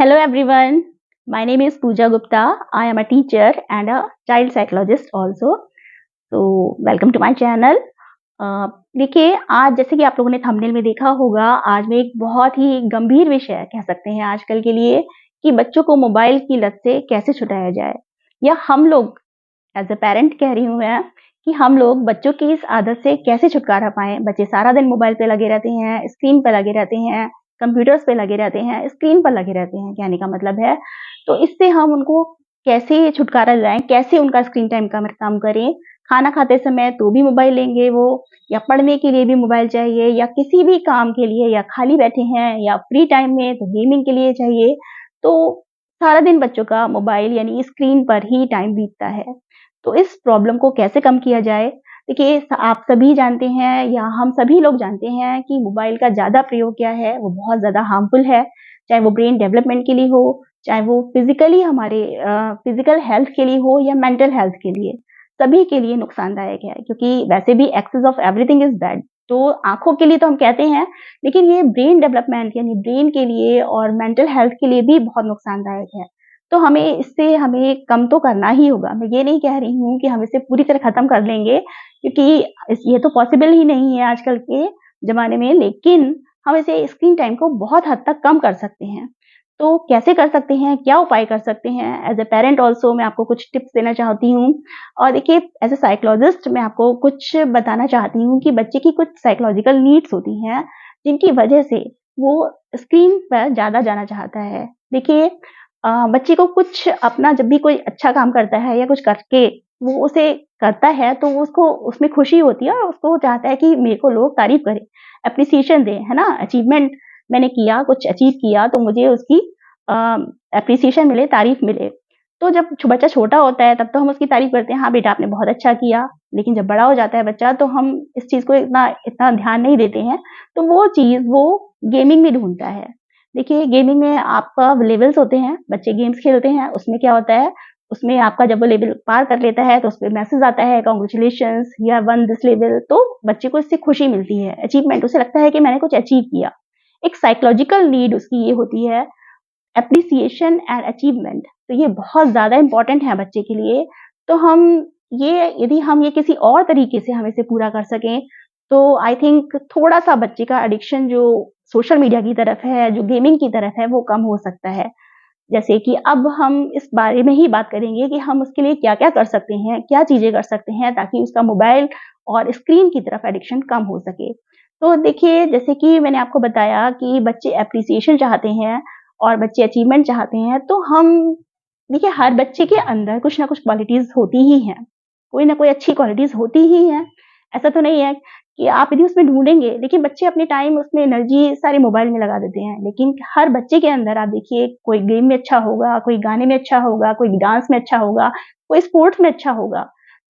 Hello everyone, my name is Pooja Gupta. I am a teacher and a child psychologist also. So welcome to my channel. देखिए आज जैसे कि आप लोगों ने थंबनेल में देखा होगा, आज मैं एक बहुत ही गंभीर विषय कह सकते हैं आजकल के लिए कि बच्चों को मोबाइल की लत से कैसे छुड़ाया जाए, या हम लोग एज अ पेरेंट कह रही हूँ मैं कि हम लोग बच्चों की इस आदत से कैसे छुटकारा पाएं। बच्चे सारा दिन मोबाइल पे लगे रहते हैं, स्क्रीन पे लगे रहते हैं, कंप्यूटर्स पे लगे रहते हैं, स्क्रीन पर लगे रहते हैं, कहने का मतलब है। तो इससे हम उनको कैसे छुटकारा दिलाएं, कैसे उनका स्क्रीन टाइम कम करें। खाना खाते समय तो भी मोबाइल लेंगे वो, या पढ़ने के लिए भी मोबाइल चाहिए, या किसी भी काम के लिए, या खाली बैठे हैं या फ्री टाइम में तो गेमिंग के लिए चाहिए। तो सारा दिन बच्चों का मोबाइल यानी स्क्रीन पर ही टाइम बीतता है। तो इस प्रॉब्लम को कैसे कम किया जाए? देखिए आप सभी जानते हैं या हम सभी लोग जानते हैं कि मोबाइल का ज़्यादा प्रयोग क्या है, वो बहुत ज़्यादा हार्मफुल है। चाहे वो ब्रेन डेवलपमेंट के लिए हो, चाहे वो फिज़िकली हमारे फिज़िकल हेल्थ के लिए हो या मेंटल हेल्थ के लिए, सभी के लिए नुकसानदायक है, क्योंकि वैसे भी excess of everything is bad. तो आँखों के लिए तो हम कहते हैं, लेकिन ये ब्रेन डेवलपमेंट यानी ब्रेन के लिए और मेंटल हेल्थ के लिए भी बहुत नुकसानदायक है। तो हमें कम तो करना ही होगा। मैं ये नहीं कह रही हूँ कि हम इसे पूरी तरह खत्म कर लेंगे, क्योंकि ये तो पॉसिबल ही नहीं है आजकल के ज़माने में, लेकिन हम इसे स्क्रीन टाइम को बहुत हद तक कम कर सकते हैं। तो कैसे कर सकते हैं? क्या उपाय कर सकते हैं? एज़ अ पेरेंट ऑल्सो मैं आपको कुछ टिप्स देना चाहती हूँ, और देखिए एज़ अ साइकोलॉजिस्ट मैं आपको कुछ बताना चाहती हूँ कि बच्चे की कुछ साइकोलॉजिकल नीड्स होती हैं, जिनकी वजह से वो स्क्रीन पर ज़्यादा जाना चाहता है। देखिए बच्चे को कुछ अपना जब भी कोई अच्छा काम करता है या कुछ करके वो उसे करता है, तो उसको उसमें खुशी होती है और उसको वो चाहता है कि मेरे को लोग तारीफ करें, एप्रिसिएशन दें, है ना? अचीवमेंट मैंने किया, कुछ अचीव किया तो मुझे उसकी एप्रिसिएशन मिले, तारीफ मिले। तो जब बच्चा छोटा होता है तब तो हम उसकी तारीफ करते हैं, हाँ बेटा आपने बहुत अच्छा किया। लेकिन जब बड़ा हो जाता है बच्चा तो हम इस चीज़ को इतना इतना ध्यान नहीं देते हैं। तो वो चीज़ वो गेमिंग में ढूँढता है। देखिए गेमिंग में आपका लेवल्स होते हैं, बच्चे गेम्स खेलते हैं, उसमें क्या होता है, उसमें आपका जब वो लेवल पार कर लेता है तो उसपे मैसेज आता है congratulations you have one this level. तो बच्चे को इससे खुशी मिलती है, अचीवमेंट, उसे लगता है कि मैंने कुछ अचीव किया। एक साइकोलॉजिकल नीड उसकी ये होती है, एप्रिसिएशन एंड अचीवमेंट। तो ये बहुत ज़्यादा इम्पोर्टेंट है बच्चे के लिए। तो यदि हम ये किसी और तरीके से हम इसे पूरा कर सकें, तो आई थिंक थोड़ा-सा बच्चे का एडिक्शन जो सोशल मीडिया की तरफ है, जो गेमिंग की तरफ है, वो कम हो सकता है। जैसे कि अब हम इस बारे में ही बात करेंगे कि हम उसके लिए क्या-क्या कर सकते हैं, क्या चीज़ें कर सकते हैं ताकि उसका मोबाइल और स्क्रीन की तरफ एडिक्शन कम हो सके। तो देखिए, जैसे कि मैंने आपको बताया कि बच्चे एप्रिसिएशन चाहते हैं और बच्चे अचीवमेंट चाहते हैं, तो हम देखिए हर बच्चे के अंदर कुछ ना कुछ क्वालिटीज़ होती ही हैं, कोई ना कोई अच्छी क्वालिटीज़ होती ही हैं। ऐसा तो नहीं है कि आप यदि उसमें ढूँढेंगे, लेकिन बच्चे अपने टाइम उसमें एनर्जी सारे मोबाइल में लगा देते हैं। लेकिन हर बच्चे के अंदर आप देखिए, कोई गेम में अच्छा होगा, कोई गाने में अच्छा होगा, कोई डांस में अच्छा होगा, कोई स्पोर्ट्स में अच्छा होगा।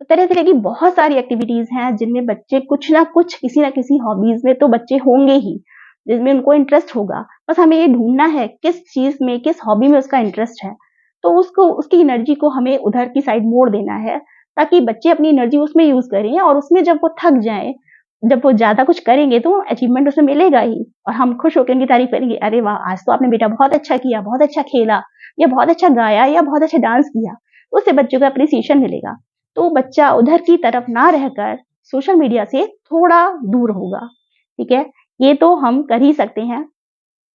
तो तरह-तरह की बहुत सारी एक्टिविटीज़ हैं जिनमें बच्चे कुछ ना कुछ, किसी ना किसी हॉबीज़ में तो बच्चे होंगे ही, जिसमें उनको इंटरेस्ट होगा। बस हमें ये ढूँढना है किस चीज़ में, किस हॉबी में उसका इंटरेस्ट है। तो उसको उसकी एनर्जी को हमें उधर की साइड मोड़ देना है, ताकि बच्चे अपनी एनर्जी उसमें यूज़ करें, और उसमें जब वो थक जाएँ, जब वो ज़्यादा कुछ करेंगे तो अचीवमेंट उसमें मिलेगा ही, और हम खुश होकर उनकी तारीफ करेंगे, अरे वाह! आज तो आपने बेटा बहुत अच्छा किया, बहुत अच्छा खेला, या बहुत अच्छा गाया, या बहुत अच्छा डांस किया। तो उससे बच्चों को एप्रिसिएशन मिलेगा। तो बच्चा उधर की तरफ ना रहकर सोशल मीडिया से थोड़ा दूर होगा, ठीक है? ये तो हम कर ही सकते हैं।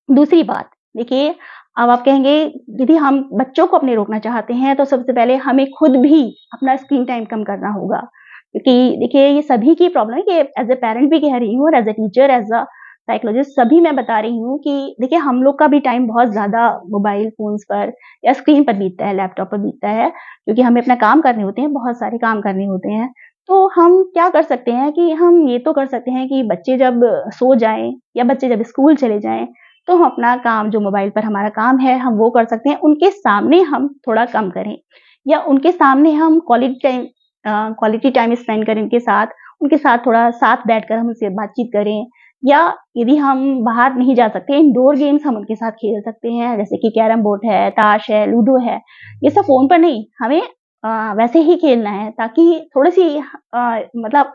दूसरी बात, देखिए अब आप कहेंगे यदि हम बच्चों को अपने रोकना चाहते हैं तो सबसे पहले हमें खुद भी अपना स्क्रीन टाइम कम करना होगा। क्योंकि देखिए ये सभी की प्रॉब्लम है, कि एज़ अ पेरेंट भी कह रही हूँ और as a teacher, as a psychologist सभी मैं बता रही हूँ कि देखिए हम लोग का भी टाइम बहुत ज़्यादा मोबाइल फ़ोन्स पर या स्क्रीन पर बीतता है, लैपटॉप पर बीतता है, क्योंकि हमें अपना काम करने होते हैं, बहुत सारे काम करने होते हैं। तो हम क्या कर सकते हैं कि हम ये तो कर सकते हैं कि बच्चे जब सो जाएँ या बच्चे जब स्कूल चले जाएँ, तो हम अपना काम जो मोबाइल पर हमारा काम है, हम वो कर सकते हैं। उनके सामने हम थोड़ा कम करें, या उनके सामने हम क्वालिटी टाइम स्पेंड करें उनके साथ थोड़ा साथ बैठकर हम उनसे बातचीत करें। या यदि हम बाहर नहीं जा सकते, इंडोर गेम्स हम उनके साथ खेल सकते हैं, जैसे कि कैरम बोर्ड है, ताश है, लूडो है। ये सब फ़ोन पर नहीं, हमें वैसे ही खेलना है, ताकि थोड़ी-सी मतलब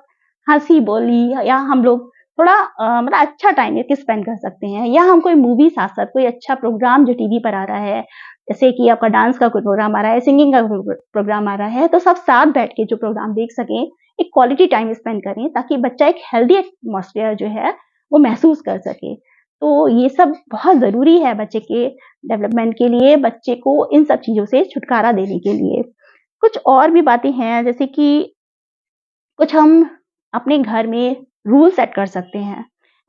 हँसी-बोली या हम लोग थोड़ा मतलब अच्छा टाइम एक स्पेंड कर सकते हैं, या हम कोई मूवी साथ-साथ कोई अच्छा प्रोग्राम जो टीवी पर आ रहा है, जैसे कि आपका डांस का कोई प्रोग्राम आ रहा है, सिंगिंग का प्रोग्राम आ रहा है, तो सब साथ बैठ के जो प्रोग्राम देख सकें, एक क्वालिटी टाइम स्पेंड करें, ताकि बच्चा एक हेल्दी एटमॉस्फेयर जो है वो महसूस कर सके। तो ये सब बहुत ज़रूरी है बच्चे के डेवलपमेंट के लिए, बच्चे को इन सब चीज़ों से छुटकारा देने के लिए। कुछ और भी बातें हैं, जैसे कि कुछ हम अपने घर में रूल सेट कर सकते हैं,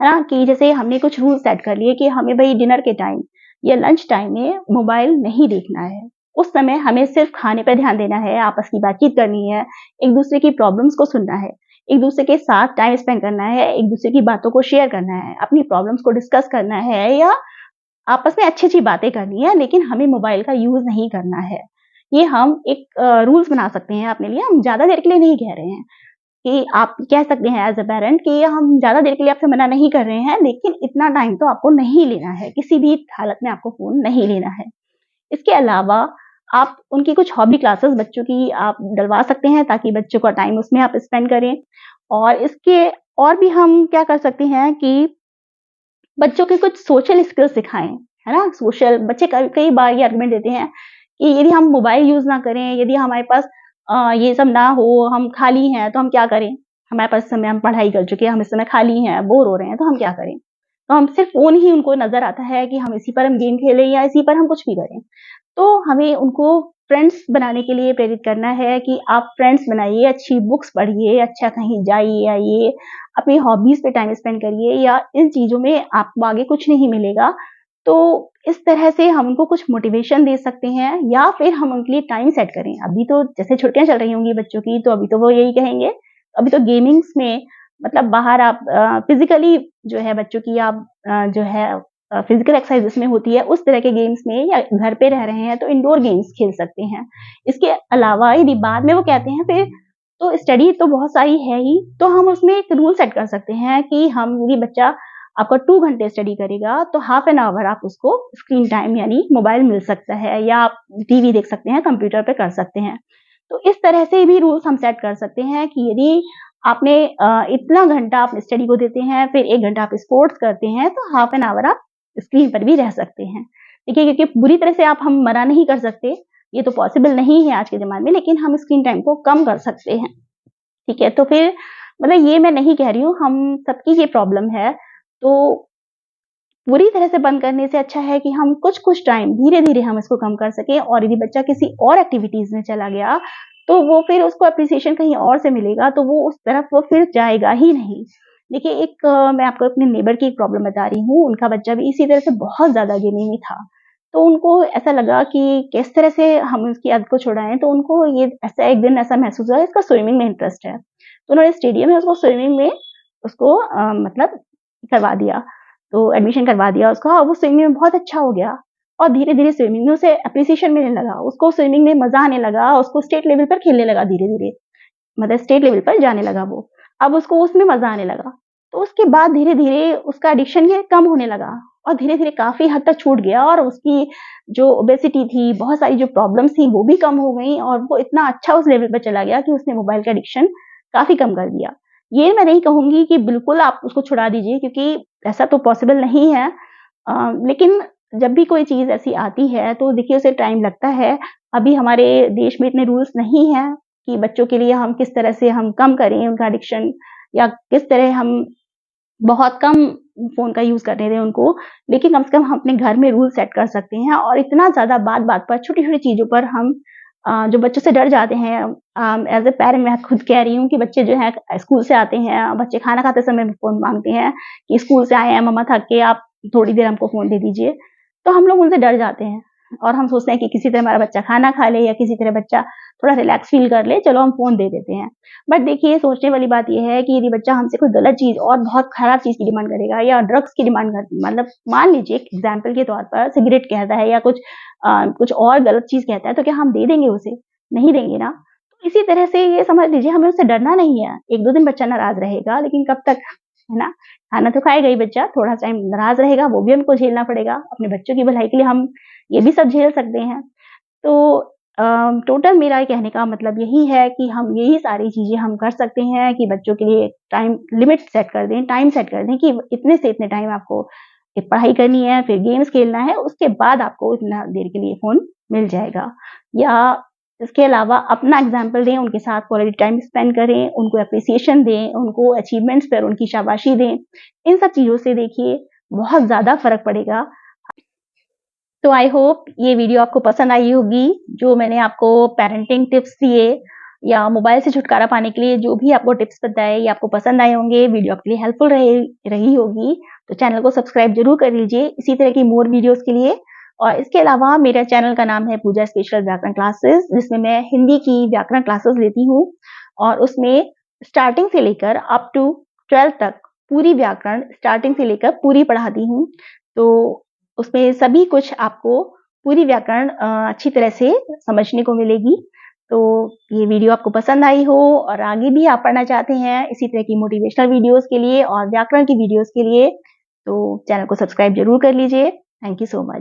है ना? कि जैसे हमने कुछ रूल सेट कर लिए कि हमें भई डिनर के टाइम या लंच टाइम में मोबाइल नहीं देखना है। उस समय हमें सिर्फ़ खाने पे ध्यान देना है, आपस की बातचीत करनी है, एक-दूसरे की प्रॉब्लम्स को सुनना है, एक-दूसरे के साथ टाइम स्पेंड करना है, एक-दूसरे की बातों को शेयर करना है, अपनी प्रॉब्लम्स को डिस्कस करना है, या आपस में अच्छी-अच्छी बातें करनी है, लेकिन हमें मोबाइल का यूज़ नहीं करना है। ये हम एक रूल्स बना सकते हैं अपने लिए, हम ज़्यादा देर के लिए नहीं कह रहे हैं। कि आप कह सकते हैं एज़ अ पेरेंट कि हम ज़्यादा देर के लिए आपसे मना नहीं कर रहे हैं, लेकिन इतना टाइम तो आपको नहीं लेना है, किसी भी हालत में आपको फ़ोन नहीं लेना है। इसके अलावा आप उनकी कुछ हॉबी क्लासेस बच्चों की आप डलवा सकते हैं, ताकि बच्चों का टाइम उसमें आप स्पेंड करें। और इसके और भी हम क्या कर सकते हैं कि बच्चों के कुछ सोशल स्किल्स सिखाएँ, है ना? सोशल बच्चे कई कई बार ये आर्गुमेंट देते हैं कि यदि हम मोबाइल यूज़ ना करें, यदि हमारे पास ये सब ना हो, हम खाली हैं, तो हम क्या करें? हमारे पास समय हम पढ़ाई कर चुके हैं, हम इस समय खाली हैं, बोर हो रहे हैं, तो हम क्या करें? तो हम सिर्फ़ फ़ोन ही उनको नज़र आता है कि हम इसी पर हम गेम खेलें या इसी पर हम कुछ भी करें। तो हमें उनको फ्रेंड्स बनाने के लिए प्रेरित करना है कि आप फ्रेंड्स बनाइए, अच्छी बुक्स पढ़िए, अच्छा कहीं जाइए आइए, अपनी हॉबीज़ पे टाइम स्पेंड करिए, या इन चीज़ों में आपको आगे कुछ नहीं मिलेगा। तो इस तरह से हम उनको कुछ मोटिवेशन दे सकते हैं, या फिर हम उनके लिए टाइम सेट करें। अभी तो जैसे छुट्टियाँ चल रही होंगी बच्चों की, तो अभी तो वो यही कहेंगे, अभी तो गेमिंग्स में मतलब बाहर आप फिज़िकली जो है बच्चों की आप जो है फिजिकल एक्सरसाइज जिसमें होती है, उस तरह के गेम्स में, या घर पे रह रहे हैं तो इंडोर गेम्स खेल सकते हैं। इसके अलावा यदि बाद में वो कहते हैं फिर तो स्टडी तो बहुत सारी है ही, तो हम उसमें एक रूल सेट कर सकते हैं कि हम यदि बच्चा आपका 2 घंटे स्टडी करेगा तो हाफ एन आवर आप उसको स्क्रीन टाइम यानी मोबाइल मिल सकता है, या आप टीवी देख सकते हैं, कंप्यूटर पे कर सकते हैं। तो इस तरह से भी रूल्स हम सेट कर सकते हैं कि यदि आपने इतना घंटा आप स्टडी को देते हैं, फिर 1 घंटा आप स्पोर्ट्स करते हैं, तो हाफ एन आवर आप स्क्रीन पर भी रह सकते हैं। देखिए, क्योंकि बुरी तरह से आप हम मना नहीं कर सकते, ये तो पॉसिबल नहीं है आज के ज़माने में, लेकिन हम स्क्रीन टाइम को कम कर सकते हैं, ठीक है? तो फिर मतलब ये मैं नहीं कह रही हूँ, हम सबकी ये प्रॉब्लम है, तो पूरी तरह से बंद करने से अच्छा है कि हम कुछ-कुछ टाइम धीरे-धीरे हम इसको कम कर सकें, और यदि बच्चा किसी और एक्टिविटीज़ में चला गया, तो वो फिर उसको एप्रिसिएशन कहीं और से मिलेगा, तो वो उस तरफ वो फिर जाएगा ही नहीं। देखिए, एक मैं आपको अपने नेबर की एक प्रॉब्लम बता रही हूँ, उनका बच्चा भी इसी तरह से बहुत ज़्यादा गेमिंग में था। तो उनको ऐसा लगा कि किस तरह से हम उसकी आदत को छुड़ाएँ, तो उनको ये ऐसा एक दिन ऐसा महसूस हुआ, इसका स्विमिंग में इंटरेस्ट है। तो उन्होंने स्टेडियम में उसको स्विमिंग में उसको मतलब करवा दिया। तो एडमिशन करवा दिया उसका, और वो स्विमिंग में बहुत अच्छा हो गया, और धीरे-धीरे स्विमिंग में उसे एप्रिसिएशन मिलने लगा, उसको स्विमिंग में मज़ा आने लगा, उसको स्टेट लेवल पर खेलने लगा धीरे-धीरे, मतलब स्टेट लेवल पर जाने लगा वो। अब उसको उसमें मज़ा आने लगा। तो उसके बाद धीरे-धीरे उसका एडिक्शन ये कम होने लगा, और धीरे-धीरे काफ़ी हद तक छूट गया, और उसकी जो ओबेसिटी थी, बहुत सारी जो प्रॉब्लम्स थी, वो भी कम हो गई, और वो इतना अच्छा उस लेवल पे चला गया कि उसने मोबाइल का एडिक्शन काफ़ी कम कर दिया। ये मैं नहीं कहूँगी कि बिल्कुल आप उसको छुड़ा दीजिए, क्योंकि ऐसा तो पॉसिबल नहीं है। लेकिन जब भी कोई चीज़ ऐसी आती है, तो देखिए उसे टाइम लगता है। अभी हमारे देश में इतने रूल्स नहीं हैं कि बच्चों के लिए हम किस तरह से हम कम करें उनका एडिक्शन, या किस तरह हम बहुत कम फ़ोन का यूज़ करने दें उनको। लेकिन कम से कम हम अपने घर में रूल सेट कर सकते हैं, और इतना ज़्यादा बात-बात पर, छोटी-छोटी चीज़ों पर हम जो बच्चों से डर जाते हैं, एज़ अ पेरेंट मैं खुद कह रही हूँ कि बच्चे जो हैं स्कूल से आते हैं, बच्चे खाना खाते समय फ़ोन माँगते हैं कि स्कूल से आए हैं, मम्मा थक के, आप थोड़ी देर हमको फ़ोन दे दीजिए। तो हम लोग उनसे डर जाते हैं, और हम सोचते हैं कि किसी तरह हमारा बच्चा खाना खा ले, या किसी तरह बच्चा थोड़ा रिलैक्स फ़ील कर ले, चलो हम फ़ोन दे देते हैं। बट देखिए, सोचने वाली बात ये है कि यदि बच्चा हमसे कोई गलत चीज़ और बहुत खराब चीज़ की डिमांड करेगा, या ड्रग्स की डिमांड कर, मतलब मान लीजिए एक एग्ज़ाम्पल के तौर पर सिगरेट कहता है, या कुछ और गलत चीज़ कहता है, तो क्या हम दे देंगे उसे? नहीं देंगे ना। तो इसी तरह से ये समझ लीजिए, हमें उससे डरना नहीं है। 1-2 दिन बच्चा नाराज़ रहेगा, लेकिन कब तक, है ना? खाना तो खाएगा ही बच्चा, थोड़ा टाइम नाराज़ रहेगा, वो भी हमको झेलना पड़ेगा। अपने बच्चों की भलाई के लिए हम ये भी सब झेल सकते हैं। तो टोटल मेरा कहने का मतलब यही है कि हम यही सारी चीज़ें हम कर सकते हैं कि बच्चों के लिए टाइम लिमिट सेट कर दें, टाइम सेट कर दें कि इतने से इतने टाइम आपको पढ़ाई करनी है, फिर गेम्स खेलना है, उसके बाद आपको इतना देर के लिए फ़ोन मिल जाएगा। या इसके अलावा अपना एग्ज़ाम्पल दें, उनके साथ क्वालिटी टाइम स्पेंड करें, उनको एप्रिसिएशन दें, उनको अचीवमेंट्स पर उनकी शाबाशी दें। इन सब चीज़ों से देखिए बहुत ज़्यादा फ़र्क पड़ेगा। तो आई होप ये वीडियो आपको पसंद आई होगी, जो मैंने आपको पेरेंटिंग टिप्स दिए या मोबाइल से छुटकारा पाने के लिए जो भी आपको टिप्स बताए, ये आपको पसंद आए होंगे, वीडियो आपके लिए हेल्पफुल रही होगी। तो चैनल को सब्सक्राइब ज़रूर कर लीजिए इसी तरह की मोर वीडियोज़ के लिए। और इसके अलावा मेरे चैनल का नाम है पूजा स्पेशल व्याकरण क्लासेस, जिसमें मैं हिंदी की व्याकरण क्लासेस लेती हूँ और उसमें स्टार्टिंग से लेकर अप टू 12th तक पूरी व्याकरण स्टार्टिंग से लेकर पूरी पढ़ाती हूँ। तो उसमें सभी कुछ आपको पूरी व्याकरण अच्छी तरह से समझने को मिलेगी। तो ये वीडियो आपको पसंद आई हो और आगे भी आप पढ़ना चाहते हैं इसी तरह की मोटिवेशनल वीडियोज़ के लिए और व्याकरण की वीडियोज़ के लिए, तो चैनल को सब्सक्राइब ज़रूर कर लीजिए। Thank you so much.